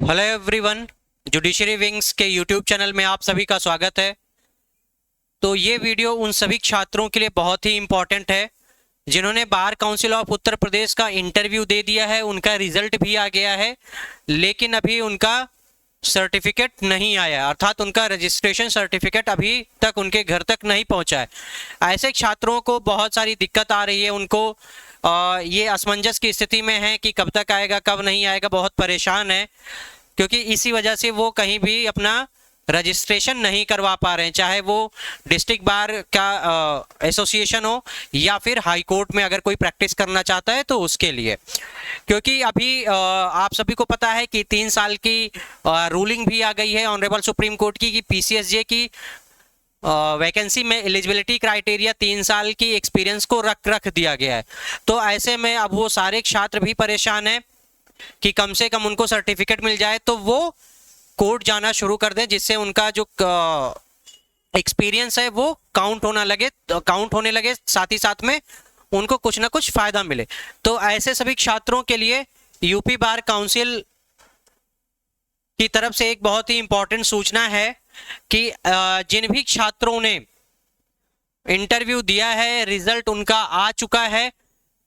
Hello everyone, judiciary wings के YouTube channel में आप सभी का स्वागत है। तो ये वीडियो उन सभी छात्रों के लिए बहुत ही इम्पोर्टेंट है जिन्होंने bar council of Uttar Pradesh का इंटरव्यू दे दिया है, उनका रिजल्ट भी आ गया है, लेकिन अभी उनका सर्टिफिकेट नहीं आया, अर्थात उनका रजिस्ट्रेशन सर्टिफिकेट अभी तक उनके घर तक नहीं पहुंचा है। ऐसे छात्रों को बहुत सारी दिक्कत आ रही है, उनको ये असमंजस की स्थिति में है कि कब तक आएगा कब नहीं आएगा, बहुत परेशान है क्योंकि इसी वजह से वो कहीं भी अपना रजिस्ट्रेशन नहीं करवा पा रहे हैं, चाहे वो डिस्ट्रिक्ट बार का एसोसिएशन हो या फिर हाई कोर्ट में अगर कोई प्रैक्टिस करना चाहता है तो उसके लिए। क्योंकि अभी आप सभी को पता है कि 3 साल की रूलिंग भी आ गई है ऑनरेबल सुप्रीम कोर्ट की कि पीसीएसजे की वैकेंसी में एलिजिबिलिटी क्राइटेरिया 3 साल की एक्सपीरियंस को रख दिया गया है। तो ऐसे में अब वो सारे छात्र भी परेशान हैं कि कम से कम उनको सर्टिफिकेट मिल जाए तो वो कोर्ट जाना शुरू कर दें, जिससे उनका जो एक्सपीरियंस है वो काउंट होने लगे, साथ ही साथ में उनको कुछ ना कुछ फायदा मिले। तो ऐसे सभी छात्रों के लिए यूपी बार काउंसिल की तरफ से एक बहुत ही इंपॉर्टेंट सूचना है कि जिन भी छात्रों ने इंटरव्यू दिया है, रिजल्ट उनका आ चुका है,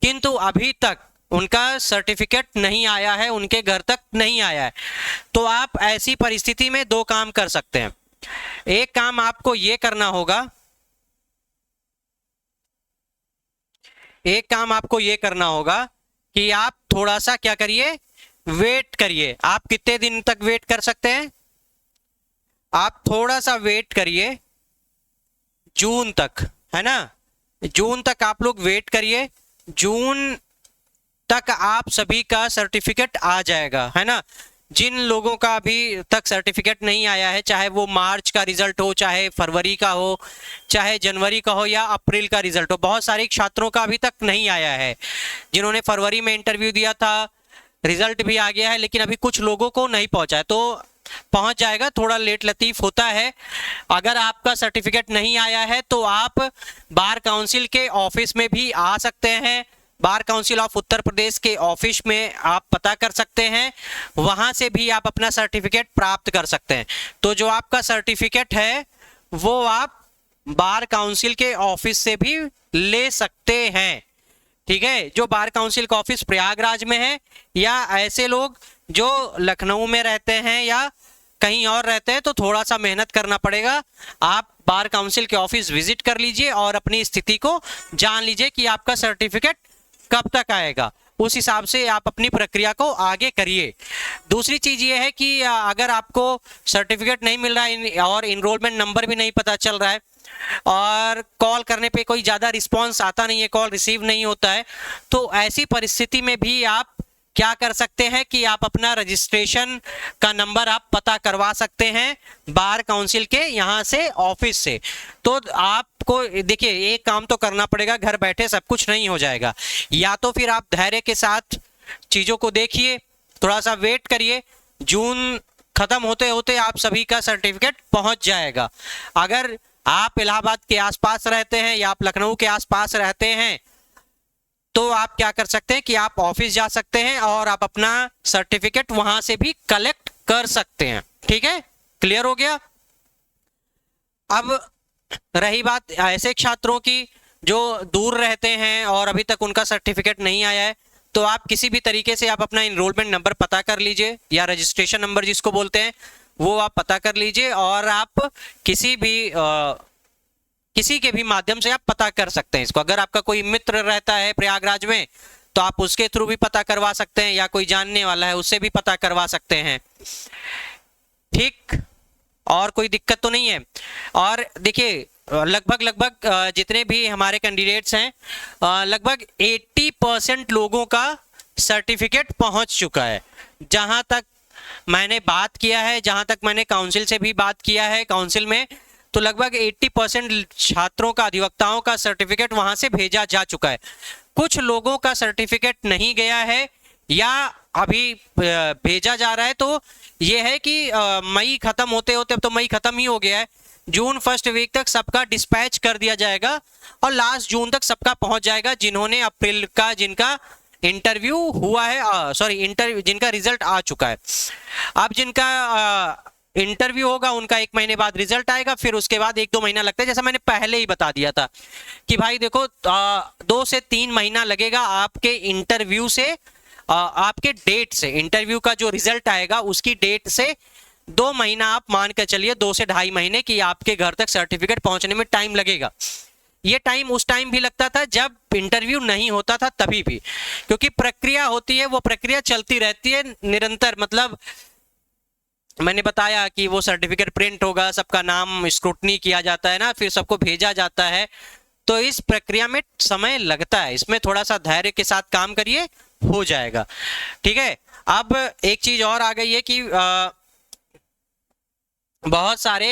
किंतु अभी तक उनका सर्टिफिकेट नहीं आया है, उनके घर तक नहीं आया है, तो आप ऐसी परिस्थिति में 2 काम कर सकते हैं। एक काम आपको ये करना होगा, कि आप थोड़ा सा क्या करिए, वेट करिए। आप कितने दिन तक वेट कर सकते हैं? आप थोड़ा सा वेट करिए, जून तक, है ना, जून तक आप लोग वेट करिए। जून तक आप सभी का सर्टिफिकेट आ जाएगा, है ना। जिन लोगों का अभी तक सर्टिफिकेट नहीं आया है, चाहे वो मार्च का रिजल्ट हो, चाहे फरवरी का हो, चाहे जनवरी का हो या अप्रैल का रिजल्ट हो, बहुत सारे छात्रों का अभी तक नहीं आया है। जिन्होंने फरवरी में इंटरव्यू दिया था, रिजल्ट भी आ गया है, लेकिन अभी कुछ लोगों को नहीं पहुंचा है, तो पहुंच जाएगा, थोड़ा लेट लतीफ होता है। अगर आपका सर्टिफिकेट नहीं आया है तो आप बार काउंसिल के ऑफिस में भी आ सकते हैं। Bar council of Uttar Pradesh के ऑफिस में आप पता कर सकते हैं, वहां से भी आप अपना सर्टिफिकेट प्राप्त कर सकते हैं। तो जो आपका सर्टिफिकेट है वो आप बार काउंसिल के ऑफिस से भी ले सकते हैं, ठीक है। जो बार काउंसिल का ऑफिस प्रयागराज में है, या ऐसे लोग जो लखनऊ में रहते हैं या कहीं और रहते हैं तो थोड़ा सा मेहनत करना पड़ेगा। आप बार काउंसिल के ऑफिस विजिट कर लीजिए और अपनी स्थिति को जान लीजिए कि आपका सर्टिफिकेट कब तक आएगा, उस हिसाब से आप अपनी प्रक्रिया को आगे करिए। दूसरी चीज ये है कि अगर आपको सर्टिफिकेट नहीं मिल रहा है और इनरोलमेंट नंबर भी नहीं पता चल रहा है और कॉल करने पे कोई ज़्यादा रिस्पॉन्स आता नहीं है, कॉल रिसीव नहीं होता है, तो ऐसी परिस्थिति में भी आप क्या कर सकते हैं कि आप अपना रजिस्ट्रेशन का नंबर आप पता करवा सकते हैं बार काउंसिल के यहाँ से ऑफिस से। तो आपको देखिए, एक काम तो करना पड़ेगा, घर बैठे सब कुछ नहीं हो जाएगा। या तो फिर आप धैर्य के साथ चीज़ों को देखिए, थोड़ा सा वेट करिए, जून खत्म होते होते आप सभी का सर्टिफिकेट पहुंच जाएगा। अगर आप इलाहाबाद के आसपास रहते हैं या आप लखनऊ के आसपास रहते हैं तो आप क्या कर सकते हैं कि आप ऑफिस जा सकते हैं और आप अपना सर्टिफिकेट वहां से भी कलेक्ट कर सकते हैं, ठीक है। क्लियर हो गया। अब रही बात ऐसे छात्रों की जो दूर रहते हैं और अभी तक उनका सर्टिफिकेट नहीं आया है, तो आप किसी भी तरीके से आप अपना इनरोलमेंट नंबर पता कर लीजिए या रजिस्ट्रेशन नंबर जिसको बोलते हैं वो आप पता कर लीजिए, और आप किसी के भी माध्यम से आप पता कर सकते हैं इसको। अगर आपका कोई मित्र रहता है प्रयागराज में तो आप उसके थ्रू भी पता करवा सकते हैं, या कोई जानने वाला है उससे भी पता करवा सकते हैं, ठीक। और कोई दिक्कत तो नहीं है। और देखिए, लगभग जितने भी हमारे कैंडिडेट्स हैं, लगभग 80% लोगों का सर्टिफिकेट पहुंच चुका है। जहां तक मैंने बात किया है, जहां तक मैंने काउंसिल से भी बात किया है, काउंसिल में तो लगभग 80% छात्रों का, अधिवक्ताओं का सर्टिफिकेट वहां से भेजा जा चुका है। कुछ लोगों का सर्टिफिकेट नहीं गया है या अभी भेजा जा रहा है, तो ये है कि मई खत्म होते होते, अब तो मई खत्म ही हो गया है, जून फर्स्ट वीक तक सबका डिस्पैच कर दिया जाएगा और लास्ट जून तक सबका पहुंच जाएगा जिन्होंने अप्रैल का, जिनका इंटरव्यू हुआ है, सॉरी इंटरव्यू जिनका रिजल्ट आ चुका है। अब जिनका इंटरव्यू होगा उनका 1 महीने बाद रिजल्ट आएगा, फिर उसके बाद 1-2 महीना लगता है, जैसा मैंने पहले ही बता दिया था कि भाई देखो 2 से 3 महीना लगेगा आपके इंटरव्यू से, आपके डेट से, इंटरव्यू का जो रिजल्ट आएगा उसकी डेट से 2 महीना आप मान के चलिए, 2 से 2.5 महीने की आपके घर तक सर्टिफिकेट पहुंचने में टाइम लगेगा। ये टाइम उस टाइम भी लगता था जब इंटरव्यू नहीं होता था, तभी भी, क्योंकि प्रक्रिया होती है, वो प्रक्रिया चलती रहती है निरंतर। मतलब मैंने बताया कि वो सर्टिफिकेट प्रिंट होगा, सबका नाम स्क्रूटनी किया जाता है ना, फिर सबको भेजा जाता है, तो इस प्रक्रिया में समय लगता है। इसमें थोड़ा सा धैर्य के साथ काम करिए, हो जाएगा। ठीक है, अब एक चीज और आ गई है कि बहुत सारे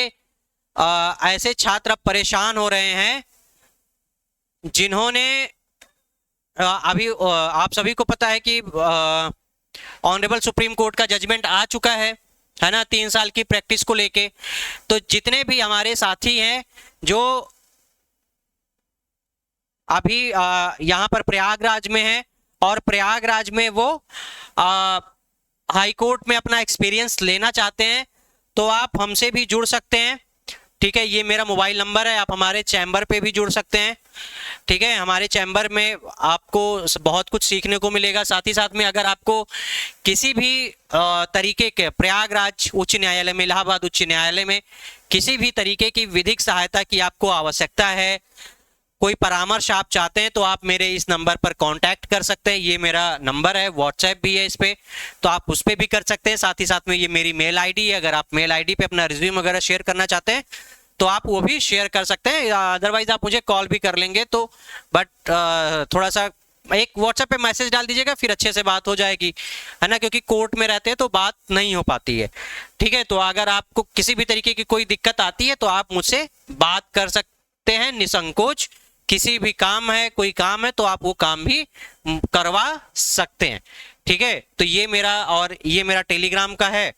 ऐसे छात्र अब परेशान हो रहे हैं जिन्होंने अभी आप सभी को पता है कि ऑनरेबल सुप्रीम कोर्ट का जजमेंट आ चुका है ना, 3 साल की प्रैक्टिस को लेके। तो जितने भी हमारे साथी हैं जो अभी यहाँ पर प्रयागराज में है और प्रयागराज में वो हाई कोर्ट में अपना एक्सपीरियंस लेना चाहते हैं, तो आप हमसे भी जुड़ सकते हैं। ठीक है, ये मेरा मोबाइल नंबर है, आप हमारे चैम्बर पे भी जुड़ सकते हैं। ठीक है, हमारे चैम्बर में आपको बहुत कुछ सीखने को मिलेगा। साथ ही साथ में अगर आपको किसी भी तरीके के प्रयागराज उच्च न्यायालय में, इलाहाबाद उच्च न्यायालय में किसी भी तरीके की विधिक सहायता की आपको आवश्यकता है, कोई परामर्श आप चाहते हैं, तो आप मेरे इस नंबर पर कांटेक्ट कर सकते हैं। ये मेरा नंबर है, व्हाट्सएप भी है इस पे, तो आप उस पे भी कर सकते हैं। साथ ही साथ में ये मेरी मेल आईडी है, अगर आप मेल आईडी पे अपना रिज्यूम वगैरह शेयर करना चाहते हैं तो आप वो भी शेयर कर सकते हैं। अदरवाइज आप मुझे कॉल भी कर लेंगे, तो बट थोड़ा सा एक व्हाट्सएप पे मैसेज डाल दीजिएगा, फिर अच्छे से बात हो जाएगी, है ना, क्योंकि कोर्ट में रहते हैं तो बात नहीं हो पाती है। ठीक है, तो अगर आपको किसी भी तरीके की कोई दिक्कत आती है तो आप मुझसे बात कर सकते हैं निसंकोच। किसी भी काम है, कोई काम है तो आप वो काम भी करवा सकते हैं। ठीक है, तो ये मेरा टेलीग्राम का है,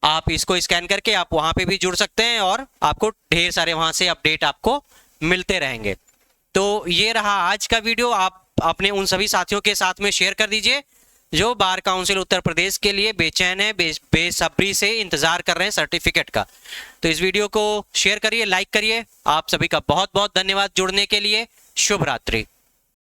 आप इसको स्कैन करके आप वहां पे भी जुड़ सकते हैं और आपको ढेर सारे वहां से अपडेट आपको मिलते रहेंगे। तो ये रहा आज का वीडियो, आप अपने उन सभी साथियों के साथ में शेयर कर दीजिए जो बार काउंसिल उत्तर प्रदेश के लिए बेचैन है, बेसब्री से इंतजार कर रहे हैं सर्टिफिकेट का। तो इस वीडियो को शेयर करिए, लाइक करिए। आप सभी का बहुत बहुत धन्यवाद जुड़ने के लिए। शुभ रात्रि।